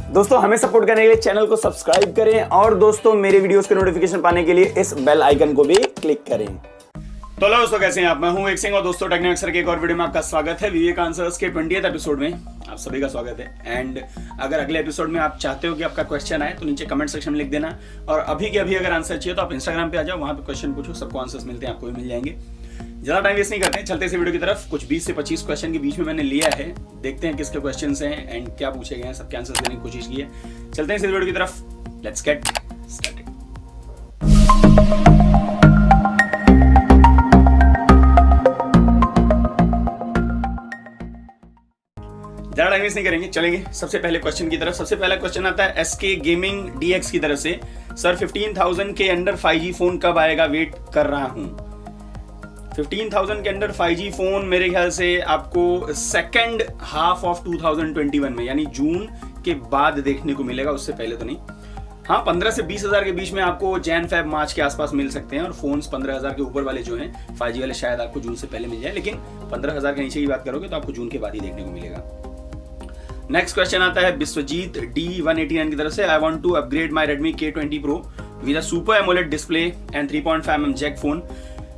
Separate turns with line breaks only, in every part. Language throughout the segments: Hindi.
दोस्तों हमें सपोर्ट करने के लिए चैनल को सब्सक्राइब करें और दोस्तों मेरे वीडियोस के नोटिफिकेशन पाने के लिए इस बेल आइकन को भी क्लिक करें। तो हेलो दोस्तों, कैसे हैं आप? मैं हूं विवेक सिंह और दोस्तों टेक्निकल अक्सर के एक और वीडियो में आपका स्वागत है। विवेक आंसर्स के 20th एपिसोड में आप सभी का स्वागत है। एंड अगर अगले एपिसोड में आप चाहते हो कि आपका क्वेश्चन आए तो नीचे कमेंट सेक्शन में लिख देना, और अभी के अभी अगर आंसर चाहिए तो आप इंस्टाग्राम पे आ जाओ, वहां पे क्वेश्चन पूछो, सबको आंसर्स मिलते हैं, आपको भी मिल जाएंगे। ज्यादा टाइम वेस्ट नहीं करते हैं, चलते इस वीडियो की तरफ। कुछ 20 से 25 क्वेश्चन के बीच में मैंने लिया है, देखते हैं किसके क्वेश्चन हैं एंड क्या पूछे गए हैं, सबके आंसर्स देने की कोशिश की है। चलते हैं इस वीडियो की तरफ, लेट्स गेट स्टार्टेड। ज्यादा टाइम वेस्ट नहीं करेंगे, चलेंगे सबसे पहले क्वेश्चन की तरफ। सबसे पहला क्वेश्चन आता है एसके गेमिंग डीएक्स की तरफ से। सर 15,000 के अंडर 5G फोन कब आएगा, वेट कर रहा हूं। 15,000 के अंडर 5G फोन मेरे ख्याल से आपको सेकेंड हाफ ऑफ 2021 में, यानी जून के बाद देखने को मिलेगा, उससे पहले तो नहीं। हाँ, 15 से 20,000 के बीच में आपको जैन फेब मार्च के आसपास मिल सकते हैं, और फोन्स 15,000 के ऊपर वाले जो हैं 5G वाले शायद आपको जून से पहले मिल जाए, लेकिन 15,000 के नीचे की बात करोगे तो आपको जून के बाद ही देखने को मिलेगा। नेक्स्ट क्वेश्चन आता है विश्वजीत D189 की तरफ से। I want to upgrade my Redmi K20 Pro with a super AMOLED display and 3.5mm jack phone.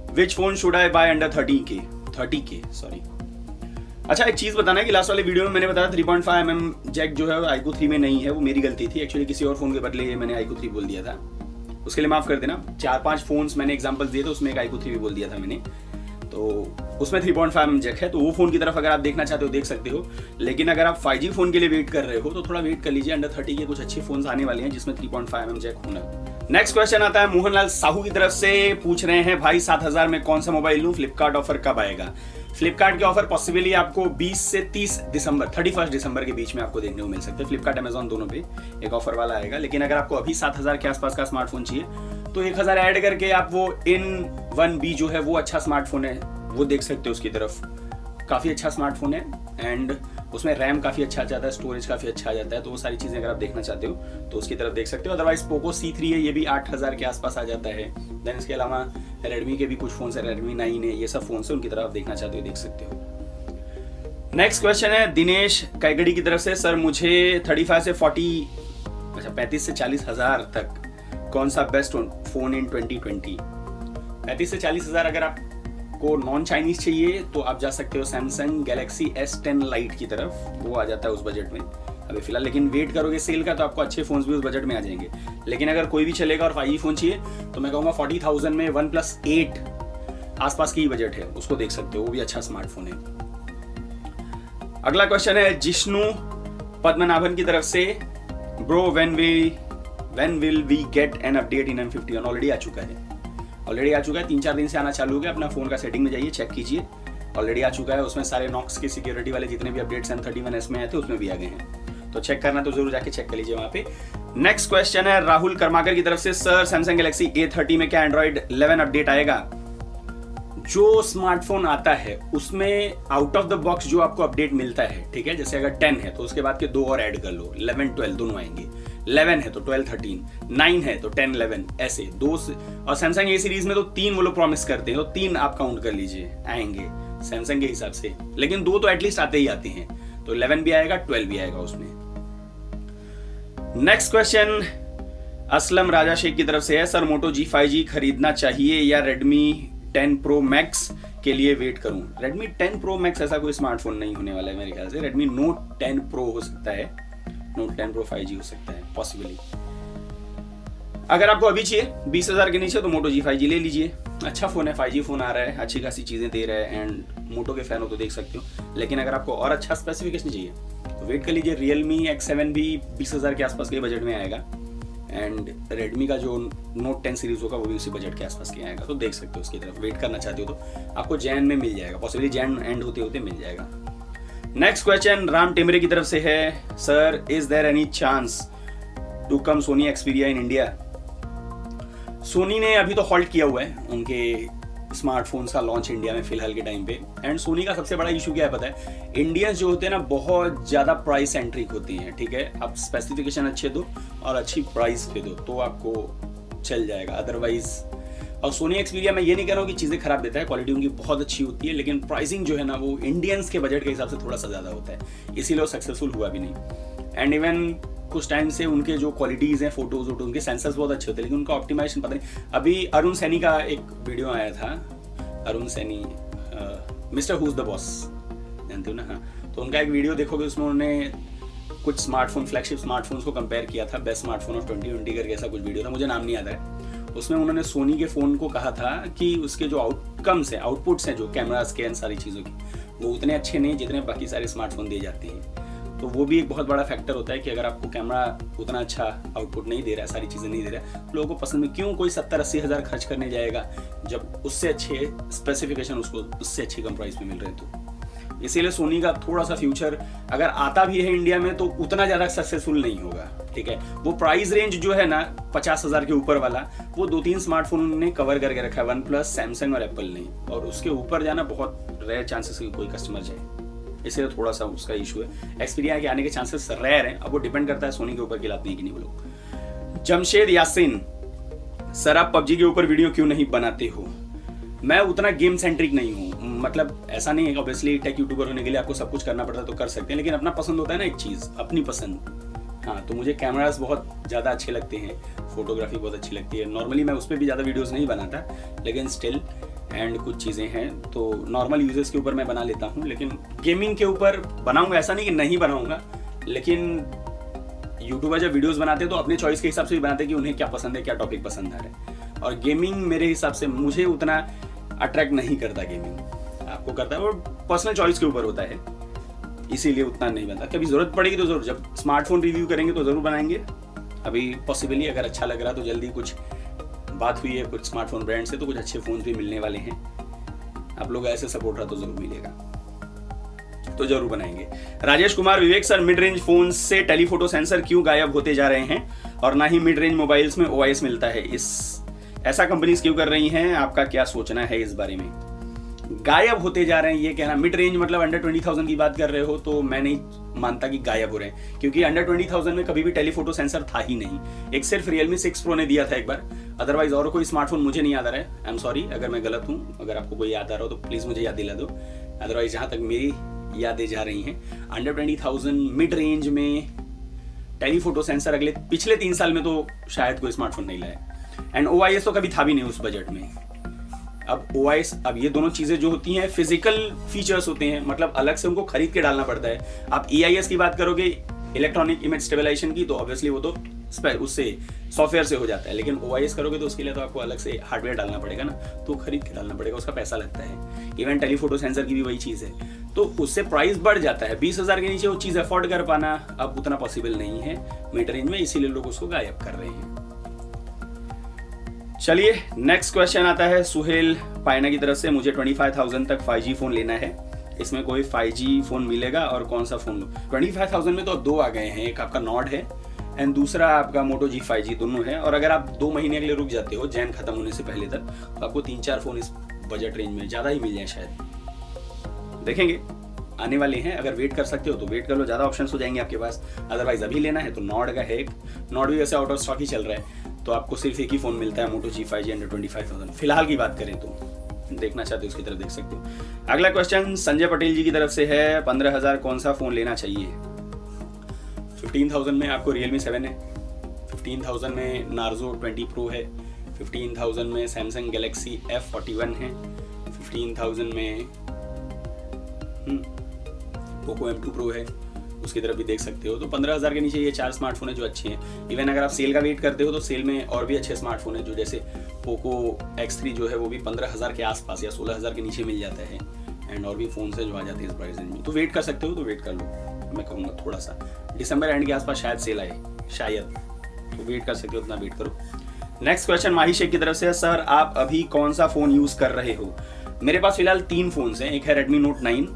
Which phone should I buy under 30K? Sorry. अच्छा, एक चीज बताना है कि लास्ट वाले वीडियो में मैंने बताया 3.5mm जैक जो है iQOO 3 में नहीं है, वो मेरी गलती थी। एक्चुअली किसी और फोन के बदले मैंने iQOO 3 बोल दिया था, उसके लिए माफ कर देना। 4-5 फोन्स मैंने एग्जांपल्स दिए थे, उसमें एक iQOO 3 भी बोल दिया था मैंने, तो उसमें 3.5mm जैक है, तो वो फोन की तरफ अगर आप देखना चाहते हो देख सकते हो। लेकिन अगर आप 5G फोन के लिए वेट कर रहे हो तो थोड़ा वेट कर लीजिए, अंडर 30 के कुछ अच्छे फोन्स आने वाले हैं जिसमें 3.5mm जैक होना। नेक्स्ट क्वेश्चन आता है मोहनलाल साहू की तरफ से, पूछ रहे हैं भाई 7,000 में कौन सा मोबाइल लूं, फ्लिपकार्ट ऑफर कब आएगा। फ्लिपकार्ट के ऑफर पॉसिबली आपको 20 से 30 दिसंबर 31 दिसंबर के बीच में आपको देखने को मिल सकते हैं। फ्लिपकार्ट अमेजॉन दोनों पे एक ऑफर वाला आएगा। लेकिन अगर आपको अभी 7,000 के आसपास का स्मार्टफोन चाहिए तो 1,000 ऐड करके आप वो In1B जो है वो अच्छा स्मार्टफोन है, वो देख सकते हो। उसकी तरफ काफ़ी अच्छा स्मार्टफोन है एंड उसमें रैम काफ़ी अच्छा आ जाता है, स्टोरेज काफ़ी अच्छा आ जाता है, तो वो सारी चीज़ें अगर आप देखना चाहते हो तो उसकी तरफ देख सकते हो। अदरवाइज पोको C3 है, ये भी 8,000 के आसपास आ जाता है। देन इसके अलावा रेडमी के भी कुछ फोन है, रेडमी 9 है, ये सब फोन है, उनकी तरफ आप देखना चाहते हो देख सकते हो। नेक्स्ट क्वेश्चन है दिनेश कैगड़ी की तरफ से। सर मुझे 35 से 40 हज़ार तक कौन सा बेस्ट फोन इन 2020। 35 से 40 हज़ार अगर आप को नॉन चाइनीज चाहिए तो आप जा सकते हो सैमसंग गैलेक्सी S10 लाइट की तरफ, वो आ जाता है उस बजट में अभी फिलहाल। लेकिन वेट करोगे सेल का तो आपको अच्छे फोन्स भी उस बजट में आ जाएंगे। लेकिन अगर कोई भी चलेगा और 5G फोन चाहिए तो मैं कहूँगा 40,000 में OnePlus 8 आसपास की बजट है, उसको देख सकते हो, वो भी अच्छा स्मार्टफोन है। अगला क्वेश्चन है जिष्णु पद्मनाभन की तरफ से। Bro when will we get an update in M51। Already आ चुका है, 3-4 दिन से आना चालू हो गया। अपना फोन का सेटिंग में जाइए, चेक कीजिए, ऑलरेडी आ चुका है। उसमें सारे नॉक्स के सिक्योरिटी वाले जितने भी अपडेट्स M31S में आए थे उसमें भी आ गए हैं, तो चेक करना तो जरूर जाके चेक कर लीजिए वहां पे। नेक्स्ट क्वेश्चन है राहुल कर्माकर की तरफ से। सर सैमसंग गैलेक्सी A30 में क्या एंड्रॉइड 11 अपडेट आएगा। जो स्मार्टफोन आता है उसमें आउट ऑफ द बॉक्स जो आपको अपडेट मिलता है, ठीक है, जैसे अगर 10 है तो उसके बाद के 2 और ऐड कर लो, 11 12 दोनों आएंगे। 11 है तो 12 13, 9 है तो 10 11, ऐसे 2। और सैमसंग A सीरीज में तो 3 वो लोग प्रॉमिस करते हैं, तो 3 आप काउंट कर लीजिए आएंगे सैमसंग के हिसाब से। लेकिन 2 तो एटलीस्ट आते ही आते हैं, तो 11 भी आएगा, 12 भी आएगा उसमें। नेक्स्ट क्वेश्चन असलम राजा शेख की तरफ से है। सर मोटो G5G खरीदना चाहिए या Redmi 10 Pro Max के लिए वेट करूं। Redmi 10 Pro Max ऐसा कोई स्मार्टफोन नहीं होने वाला है मेरे ख्याल से। Redmi Note 10 Pro हो सकता है, Note 10 Pro 5G हो सकता है पॉसिबली। अगर आपको अभी चाहिए 20,000 के नीचे तो मोटो G5G ले लीजिए, अच्छा फोन है, 5G फोन आ रहा है, अच्छी खासी चीजें दे रहा है एंड मोटो के फैन हो तो देख सकते हो। लेकिन अगर आपको और अच्छा स्पेसिफिकेशन चाहिए तो वेट कर लीजिए। Realme X7 भी 20,000 के आसपास के बजट में आएगा एंड Redmi का जो Note 10 सीरीज होगा वो भी उसी बजट के आसपास के आएगा, तो देख सकते हो उसकी तरफ। वेट करना चाहते हो तो आपको जैन में मिल जाएगा, पॉसिबली जैन एंड होते होते मिल जाएगा। नेक्स्ट क्वेश्चन राम टेमरे की तरफ से है। Sir is there any chance to come Sony Xperia in India. Sony ने अभी तो हॉल्ट किया हुआ है उनके स्मार्टफोन्स का लॉन्च इंडिया में फिलहाल के टाइम पे। एंड सोनी का सबसे बड़ा इशू क्या है पता है, इंडियंस जो होते हैं ना बहुत ज्यादा प्राइस सेंट्रिक होती हैं, ठीक है। आप स्पेसिफिकेशन अच्छे दो और अच्छी प्राइस पे दो तो आपको चल जाएगा, अदरवाइज। और सोनी एक्सपीरिया मैं ये नहीं कह रहा हूँ कि चीज़ें खराब देता है, क्वालिटी उनकी बहुत अच्छी होती है, लेकिन प्राइसिंग जो है ना वो इंडियंस के बजट के हिसाब से थोड़ा सा ज़्यादा होता है, इसीलिए वो सक्सेसफुल हुआ भी नहीं। एंड इवन कुछ टाइम से उनके जो क्वालिटीज़ हैं फोटोज वोटो उनके सेंसर्स बहुत अच्छे होते हैं, लेकिन उनका ऑप्टिमाइजेशन पता नहीं। अभी अरुण सैनी का एक वीडियो आया था, Arun Saini mister who's the boss जानते हो ना, हाँ, तो उनका एक वीडियो देखोगे उसमें उन्होंने कुछ स्मार्टफोन फ्लैगशिप स्मार्टफोन्स को कंपेयर किया था, बेस्ट स्मार्टफोन ऑफ 2020 करके ऐसा कुछ वीडियो था, मुझे नाम नहीं याद है। उसमें उन्होंने सोनी के फ़ोन को कहा था कि उसके जो आउटकम्स हैं, आउटपुट्स हैं, जो कैमरा स्कैन सारी चीज़ों की, वो उतने अच्छे नहीं जितने बाकी सारे स्मार्टफोन दिए जाते हैं। तो वो भी एक बहुत बड़ा फैक्टर होता है कि अगर आपको कैमरा उतना अच्छा आउटपुट नहीं दे रहा है, सारी चीज़ें नहीं दे रहा है, तो लोगों को पसंद में क्यों कोई 70-80 हज़ार खर्च करने जाएगा जब उससे अच्छे स्पेसिफिकेशन उसको उससे अच्छी कम प्राइस में मिल रहे हैं। तो इसीलिए सोनी का थोड़ा सा फ्यूचर अगर आता भी है इंडिया में तो उतना ज़्यादा सक्सेसफुल नहीं होगा, ठीक है। वो प्राइस रेंज जो है ना 50 हज़ार के ऊपर वाला, वो 2-3 स्मार्टफोन उन्होंने कवर करके रखा है, वन प्लस, सैमसंग और एप्पल ने, और उसके ऊपर जाना बहुत रेयर चांसेस है कोई कस्टमर जाए, इसलिए थोड़ा सा उसका इशू है। एक्सपीरिया के आने के चांसेस रेयर हैं, अब वो डिपेंड करता है सोनी के ऊपर खिलाते हैं कि नहीं वो लोग। जमशेद यासिन, सर आप पबजी के ऊपर वीडियो क्यों नहीं बनाते हो? मैं उतना गेम सेंट्रिक नहीं हूँ, मतलब ऐसा नहीं है कि ऑब्वियसली टेक यूट्यूबर होने के लिए आपको सब कुछ करना पड़ता है तो कर सकते हैं, लेकिन अपना पसंद होता है ना एक चीज़, अपनी पसंद। हाँ, तो मुझे कैमरास बहुत ज़्यादा अच्छे लगते हैं, फोटोग्राफी बहुत अच्छी लगती है। नॉर्मली मैं उस पर भी ज़्यादा वीडियोज़ नहीं बनाता, लेकिन स्टिल एंड कुछ चीज़ें हैं तो नॉर्मल यूजर्स के ऊपर मैं बना लेता हूँ, लेकिन गेमिंग के ऊपर बनाऊँगा ऐसा नहीं कि नहीं बनाऊँगा, लेकिन यूट्यूबर जब वीडियोज़ बनाते हैं तो अपने चॉइस के हिसाब से भी बनाते हैं कि उन्हें क्या पसंद है, क्या टॉपिक पसंद आ रहा है। और गेमिंग मेरे हिसाब से मुझे उतना अट्रैक्ट नहीं करता, गेमिंग आपको करता है, वो पर्सनल चॉइस के ऊपर होता है, इसीलिए उतना नहीं बनता। कभी ज़रूरत पड़ेगी तो ज़रूर, जब स्मार्टफोन रिव्यू करेंगे तो ज़रूर बनाएंगे। अभी पॉसिबली अगर अच्छा लग रहा तो जल्दी कुछ बात हुई है कुछ स्मार्टफोन ब्रांड से, तो कुछ अच्छे फ़ोन भी मिलने वाले हैं। आप लोग ऐसे सपोर्ट रहा तो ज़रूर मिलेगा, तो जरूर बनाएंगे। राजेश कुमार, विवेक सर मिड रेंज फोन से टेलीफोटो सेंसर क्यों गायब होते जा रहे हैं और ना ही मिड रेंज मोबाइल्स में OIS मिलता है, ऐसा कंपनीज क्यों कर रही हैं, आपका क्या सोचना है इस बारे में? गायब होते जा रहे हैं ये कहना, मिड रेंज मतलब अंडर 20,000 की बात कर रहे हो, तो मैं नहीं मानता कि गायब हो रहे हैं, क्योंकि अंडर 20,000 में कभी भी टेलीफोटो सेंसर था ही नहीं। एक सिर्फ Realme 6 Pro ने दिया था एक बार, अदरवाइज और कोई स्मार्टफोन मुझे नहीं याद आ रहा है। आई एम सॉरी अगर मैं गलत हूँ, अगर आपको कोई याद आ रहा हो तो प्लीज़ मुझे याद दिला दो। अदरवाइज जहाँ तक मेरी यादें जा रही हैं, अंडर 20,000 मिड रेंज में टेलीफोटो सेंसर पिछले 3 साल में तो शायद कोई स्मार्टफोन नहीं लाया, एंड OIS तो कभी था भी नहीं उस बजट में। अब OIS, अब ये दोनों चीज़ें जो होती हैं फिजिकल फीचर्स होते हैं, मतलब अलग से उनको खरीद के डालना पड़ता है। आप EIS की बात करोगे, इलेक्ट्रॉनिक इमेज स्टेबलाइजेशन की, तो ऑब्वियसली वो तो उससे सॉफ्टवेयर से हो जाता है, लेकिन OIS करोगे तो उसके लिए तो आपको अलग से हार्डवेयर डालना पड़ेगा ना, तो खरीद के डालना पड़ेगा, उसका पैसा लगता है। इवन टेलीफोटो सेंसर की भी वही चीज़ है, तो उससे प्राइस बढ़ जाता है। 20,000 के नीचे वो चीज़ अफोर्ड कर पाना अब उतना पॉसिबल नहीं है मिड रेंज में, इसीलिए लोग उसको गायब कर रहे हैं। चलिए नेक्स्ट क्वेश्चन आता है सुहेल पायना की तरफ से, मुझे 25,000 तक 5G फ़ोन लेना है, इसमें कोई 5G फ़ोन मिलेगा और कौन सा फ़ोन लो? 25,000 में तो 2 आ गए हैं, एक आपका नॉर्ड है एंड दूसरा आपका मोटो G 5G, दोनों है। और अगर आप 2 महीने के लिए रुक जाते हो जैन खत्म होने से पहले तक, तो आपको 3-4 फ़ोन इस बजट रेंज में ज़्यादा ही मिल जाए शायद, देखेंगे आने वाले हैं। अगर वेट कर सकते हो तो वेट कर लो, ज़्यादा ऑप्शंस हो जाएंगे आपके पास। अदरवाइज अभी लेना है तो नॉर्ड का है एक, नॉर्ड भी वैसे आउट ऑफ स्टॉक ही चल रहा है, तो आपको सिर्फ एक ही फ़ोन मिलता है मोटो G 5G अंडर 25,000 फिलहाल की बात करें तो। देखना चाहते हो उसकी तरफ देख सकते हो। अगला क्वेश्चन संजय पटेल जी की तरफ से है, 15,000 कौन सा फ़ोन लेना चाहिए? 15,000 में आपको Realme 7 है, 15,000 में Narzo 20 Pro है, 15,000 में Samsung Galaxy F41 है, 15,000 में Poco M2 Pro है, उसकी तरफ भी देख सकते हो। तो 15,000 के नीचे ये 4 स्मार्टफोन है जो अच्छे हैं। इवन अगर आप सेल का वेट करते हो तो सेल में और भी अच्छे स्मार्टफोन है, जो जैसे Poco X3 जो है वो भी 15,000 के आसपास या 16,000 के नीचे मिल जाता है, एंड और भी फोन है जो आ जाते हैं इस प्राइस रेंज में। तो वेट कर सकते हो तो वेट कर लो, मैं कहूँगा थोड़ा सा दिसंबर एंड के आसपास शायद सेल आए, शायद, तो वेट कर सकते हो, उतना वेट करो। नेक्स्ट क्वेश्चन माही शेख की तरफ से है, सर आप अभी कौन सा फ़ोन यूज़ कर रहे हो? मेरे पास फिलहाल 3 फ़ोन्स हैं, एक है Redmi Note 9,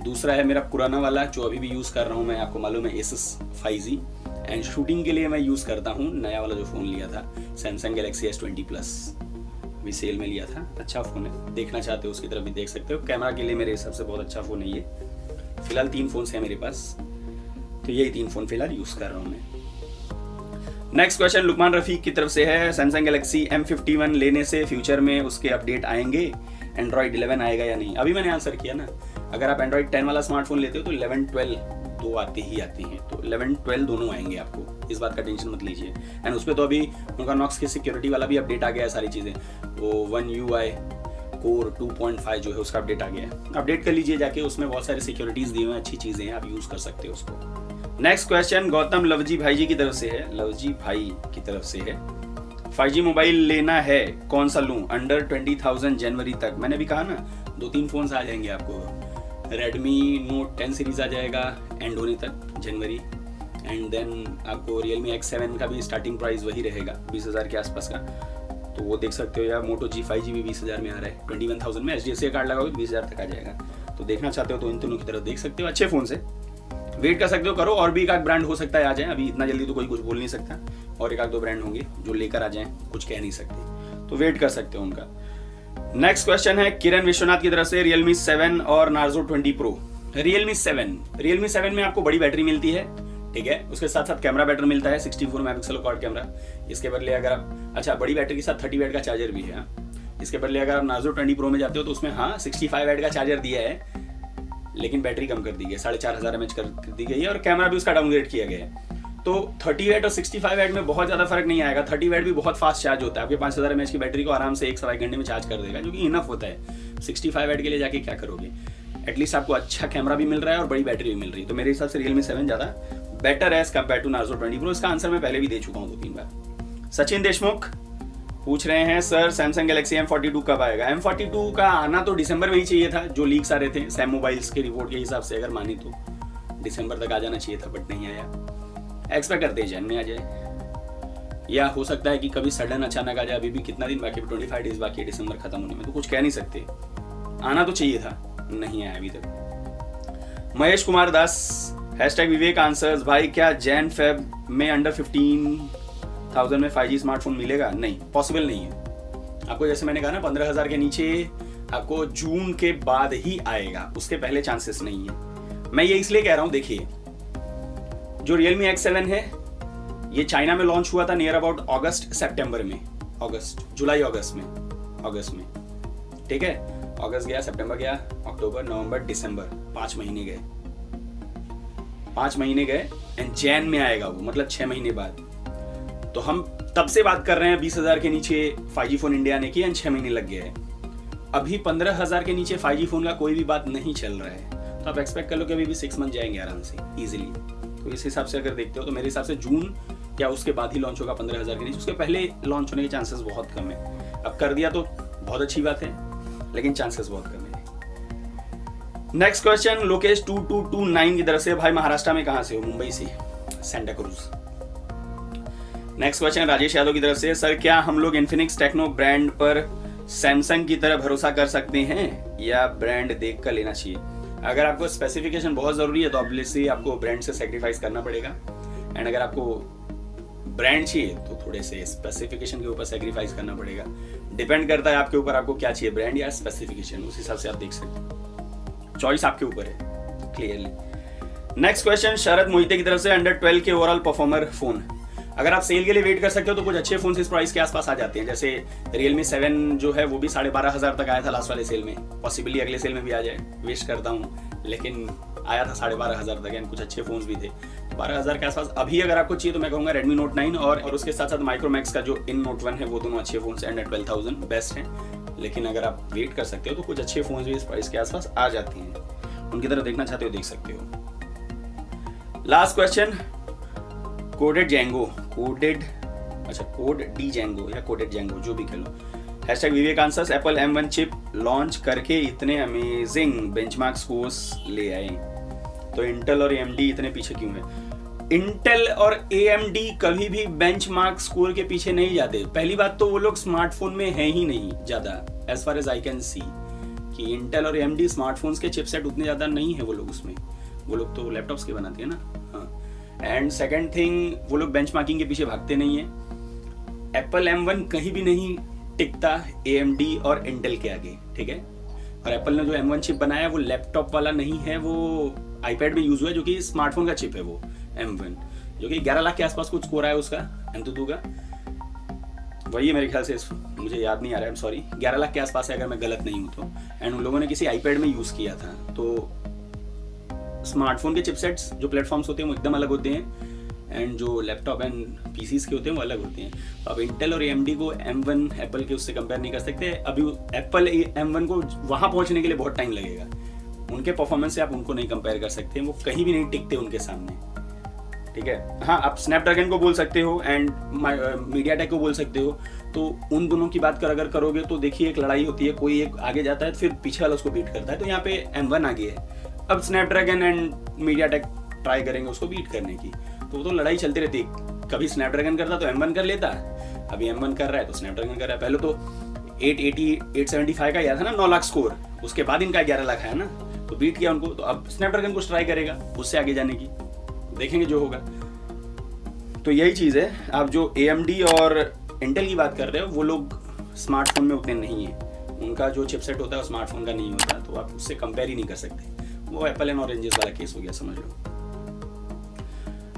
दूसरा है मेरा पुराना वाला जो अभी भी यूज़ कर रहा हूँ मैं, आपको मालूम है Asus 5G, एंड शूटिंग के लिए मैं यूज़ करता हूँ नया वाला जो फ़ोन लिया था Samsung Galaxy S20 Plus, अभी सेल में लिया था, अच्छा फ़ोन है, देखना चाहते हो उसकी तरफ भी देख सकते हो। कैमरा के लिए मेरे हिसाब से बहुत अच्छा फ़ोन है ये। फिलहाल 3 फ़ोन्स हैं मेरे पास, तो यही 3 फ़ोन फिलहाल यूज़ कर रहा हूँ मैं। नेक्स्ट क्वेश्चन लुकमान रफ़ीक की तरफ से है, Samsung Galaxy M51 लेने से फ्यूचर में उसके अपडेट आएंगे, Android 11 आएगा या नहीं? अभी मैंने आंसर किया ना, अगर आप Android 10 वाला स्मार्टफोन लेते हो तो 11, 12 2 आते ही आते हैं, तो 11 12 दोनों आएंगे आपको, इस बात का टेंशन मत लीजिए। एंड उस पर तो अभी उनका नॉक्स की सिक्योरिटी वाला भी अपडेट आ गया है, सारी चीज़ें, वो 1 UI कोर 2.5 जो है उसका अपडेट आ गया है, अपडेट कर लीजिए जाके, उसमें बहुत सारी सिक्योरिटीज़ दी हुई हैं, अच्छी चीज़ें हैं, आप यूज़ कर सकते हो उसको। नेक्स्ट क्वेश्चन गौतम लवजी भाई जी की तरफ से है, लवजी भाई की तरफ से है, 5G मोबाइल लेना है, कौन सा लूँ अंडर 20,000 जनवरी तक? मैंने भी कहा ना 2-3 फ़ोन्स आ जाएंगे आपको, Redmi Note 10 सीरीज़ आ जाएगा एंड होने तक जनवरी, एंड देन आपको Realme X7 का भी स्टार्टिंग प्राइस वही रहेगा 20,000 के आसपास का, तो वो देख सकते हो, या Moto G5G भी 20,000 में आ रहा है, 21,000 में HDFC का कार्ड लगाओगे 20,000 तक आ जाएगा, तो देखना चाहते हो तो इन दोनों की तरफ देख सकते हो, अच्छे फ़ोन से वेट कर सकते हो, करो, और भी एक आध ब्रांड हो सकता है आ जाए, अभी इतना जल्दी तो कोई कुछ बोल नहीं सकता, और एक आध 2 ब्रांड होंगे जो लेकर आ जाएं, कुछ कह नहीं सकते, तो वेट कर सकते हो उनका। नेक्स्ट क्वेश्चन है किरण विश्वनाथ की तरफ से, Realme 7 और Narzo 20 Pro। Realme 7 में आपको बड़ी बैटरी मिलती है, ठीक है, उसके साथ साथ कैमरा बेटर मिलता है, 64 मेगापिक्सल क्वाड कैमरा, इसके बदले अगर आप, अच्छा बड़ी बैटरी के साथ 30 वाट का चार्जर भी है, इसके बदले अगर आप Narzo 20 Pro में जाते हो तो उसमें 65 वाट का चार्जर दिया है, लेकिन बैटरी कम कर दी गई, 4500 mAh कर दी गई है, और कैमरा भी उसका डाउनग्रेड किया गया है, तो 30 वाट और 65 वाट में बहुत ज़्यादा फर्क नहीं आएगा। 30 वाट भी बहुत फास्ट चार्ज होता है, आपके 5000 mAh की बैटरी को आराम से 1 घंटे में चार्ज कर देगा, जो कि इनफ होता है। 65 वाट के लिए जाके क्या करोगे, एटलीस्ट आपको अच्छा कैमरा भी मिल रहा है और बड़ी बैटरी भी मिल रही है, तो मेरे हिसाब से Realme 7 ज़्यादा बेटर है as compared to Narzo 20 Pro। इसका आंसर मैं पहले भी दे चुका हूँ 2-3 बार। सचिन देशमुख पूछ रहे हैं सर सैमसंग गैलेक्सी M42 कब आएगा? M42 का आना तो दिसंबर में ही चाहिए था, जो लीक्स आ रहे थे सैम मोबाइल्स के रिपोर्ट के हिसाब से अगर मानी तो दिसंबर तक आ जाना चाहिए था, बट नहीं आया। एक्सपेक्ट करते हैं जैन में आ जाए, या हो सकता है कि कभी सडन अचानक आ जाए, अभी भी कितना दिन बाकी है, 25 डेज बाकी है दिसंबर खत्म होने में, तो कुछ कह नहीं सकते, आना तो चाहिए था, नहीं आया अभी तक। महेश कुमार दास #विवेक आंसर्स, भाई क्या जैन फेब में अंडर 15,000 में 5G स्मार्टफोन मिलेगा? नहीं, पॉसिबल नहीं है आपको, जैसे मैंने कहा ना 15,000 के नीचे आपको जून के बाद ही आएगा, उसके पहले चांसेस नहीं है। मैं ये इसलिए कह रहा हूं, देखिए जो Realme X7 है ये चाइना में लॉन्च हुआ था नियर अबाउट सितंबर में, जुलाई अगस्त में, ठीक है, अगस्त गया, सितंबर गया, अक्टूबर, नवंबर, दिसंबर, 5 महीने गए, 5 महीने गए, एंड जैन में आएगा वो, मतलब 6 महीने बाद। तो हम तब से बात कर रहे हैं 20,000 के नीचे 5G फोन इंडिया ने किया, एंड 6 महीने लग गए हैं। अभी 15,000 के नीचे 5G फोन का कोई भी बात नहीं चल रहा है, तो आप एक्सपेक्ट कर लो कि अभी भी 6 मंथ जाएंगे आराम से इजीली। तो इस हिसाब से अगर देखते हो तो मेरे हिसाब से जून या उसके बाद ही लॉन्च होगा 15,000 के नीचे, उसके पहले लॉन्च होने के चांसेस बहुत कम है। अब कर दिया तो बहुत अच्छी बात है, लेकिन चांसेस बहुत कम है। नेक्स्ट क्वेश्चन लोकेश 2229 की तरफ से, भाई महाराष्ट्र में कहां से हो? मुंबई से, Santa cruise. Next question Rajesh Yadav की तरफ से, सर क्या हम लोग इन्फिनिक्स टेक्नो ब्रांड पर सैमसंग की तरह भरोसा कर सकते हैं या ब्रांड देख कर लेना चाहिए? अगर आपको स्पेसिफिकेशन बहुत जरूरी है तो ऑब्वियसली आपको ब्रांड से सेक्रीफाइस करना पड़ेगा, एंड अगर आपको ब्रांड चाहिए तो थोड़े से स्पेसिफिकेशन के ऊपर सेक्रीफाइस करना पड़ेगा। डिपेंड करता है आपके ऊपर, आपको क्या चाहिए, ब्रांड या स्पेसिफिकेशन, उस हिसाब से आप देख सकते हैं, चॉइस आपके ऊपर है क्लियरली। नेक्स्ट क्वेश्चन शरद मोहिते की तरफ से, अंडर 12 के ओवरऑल परफॉर्मर फोन, अगर आप सेल के लिए वेट कर सकते हो तो कुछ अच्छे फोन इस प्राइस के आसपास आ जाते हैं, जैसे Realme 7 जो है वो भी 12,500 तक आया था लास्ट वाले सेल में, पॉसिबली अगले सेल में भी आ जाए, विश करता हूँ, लेकिन आया था 12,500 तक, एंड कुछ अच्छे फोन्स भी थे 12,000 के आसपास। अभी अगर आपको चाहिए तो मैं कहूँगा Redmi Note 9 और उसके साथ साथ Micromax का जो इन Note 1 है, वो दोनों अच्छे फोन्स एंड 12,000 बेस्ट हैं। लेकिन अगर आप वेट कर सकते हो तो कुछ अच्छे फोन्स भी इस प्राइस के आसपास आ जाते हैं, उनकी तरफ देखना चाहते हो देख सकते हो। लास्ट क्वेश्चन कोडेड जेंगो या कोडेड जेंगो जो भी कह लो, #Vivek answers, Apple M1 chip launch करके इतने अमेजिंग बेंचमार्क स्कोर्स ले आए, तो इंटेल और AMD इतने पीछे क्यों है? इंटेल और AMD कभी भी बेंचमार्क स्कोर के पीछे नहीं जाते। पहली बात तो वो लोग स्मार्टफोन में है ही नहीं ज्यादा, as far as I can see, कि इंटेल और AMD स्मार्टफोन्स के चिपसेट उतने ज्यादा नहीं है वो लोग उसमें, वो लोग तो लैपटॉप्स के बनाते हैं ना। हाँ, एंड सेकेंड थिंग, वो लोग बेंचमार्किंग के पीछे भागते नहीं है। एप्पल M1 कहीं भी नहीं टिकता AMD और इंटेल के आगे, ठीक है। और एप्पल ने जो M1 चिप बनाया वो लैपटॉप वाला नहीं है, वो आईपैड में यूज हुआ है, जो कि स्मार्टफोन का चिप है वो M1, जो कि 11 लाख के आसपास कुछ स्कोर आया उसका, Antutu का वही है मेरे ख्याल से, मुझे याद नहीं आ रहा है, सॉरी, 11 लाख के आसपास है अगर मैं गलत नहीं हूँ तो। एंड उन लोगों ने किसी आईपैड में यूज किया था, तो स्मार्टफोन के चिपसेट्स जो प्लेटफॉर्म्स होते हैं वो एकदम अलग होते हैं, एंड जो लैपटॉप एंड पीसीज के होते हैं वो अलग होते हैं। तो अब इंटेल और AMD को M1 एप्पल के उससे कंपेयर नहीं कर सकते। अभी एप्पल M1 को वहाँ पहुँचने के लिए बहुत टाइम लगेगा, उनके परफॉर्मेंस से आप उनको नहीं कंपेयर कर सकते, वो कहीं भी नहीं टिकते उनके सामने, ठीक है। हाँ, आप स्नैपड्रैगन को बोल सकते हो एंड मीडियाटेक को बोल सकते हो। तो उन दोनों की बात अगर करोगे तो देखिए एक लड़ाई होती है, कोई एक आगे जाता है फिर पीछे वाला उसको बीट करता है। तो यहाँ पे M1 आगे है, अब स्नैपड्रैगन एंड मीडियाटेक ट्राई करेंगे उसको बीट करने की, तो वो तो लड़ाई चलती रहती है। कभी स्नैपड्रैगन करता तो M1 कर लेता, अभी M1 कर रहा है तो स्नैपड्रैगन कर रहा है। पहले तो 880 875 का आया था ना 9 लाख स्कोर, उसके बाद इनका 11 लाख है ना, तो बीट किया उनको। तो अब स्नैपड्रैगन को ट्राई करेगा उससे आगे जाने की, देखेंगे जो होगा। तो यही चीज़ है। आप जो AMD और इंटेल की बात कर रहे हो वो लोग स्मार्टफोन में उतने नहीं है, उनका जो चिपसेट होता है वो स्मार्टफोन का नहीं होता, तो आप उससे कंपेयर ही नहीं कर सकते। वो एप्पल एंड ऑरेंजेस वाला केस हो गया, समझ लो।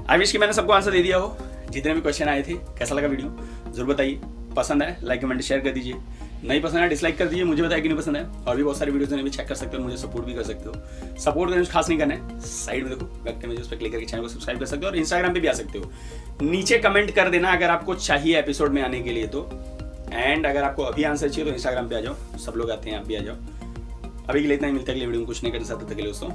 आई विश कि मैंने सबको आंसर दे दिया हो जितने भी क्वेश्चन आए थे। कैसा लगा वीडियो जरूर बताइए, पसंद आए लाइक कमेंट शेयर कर दीजिए, नहीं पसंद है डिसलाइक कर दीजिए, मुझे बताइए कि नहीं पसंद है। और भी बहुत सारी वीडियोस भी चेक कर सकते हो, मुझे सपोर्ट भी कर सकते हो। सपोर्ट करने खास नहीं करना है, साइड में देखो बैक के उस पर क्लिक करके चैनल को सब्सक्राइब कर सकते हो, और इंस्टाग्राम पे भी आ सकते हो। नीचे कमेंट कर देना अगर आपको चाहिए एपिसोड में आने के लिए तो, एंड अगर आपको अभी आंसर चाहिए तो इंस्टाग्राम पे आ जाओ, सब लोग आते हैं, आप भी आ जाओ। अभी के लिए इतना ही, मिलता है अगले वीडियो में कुछ नहीं कर सकते। तब तक के लिए दोस्तों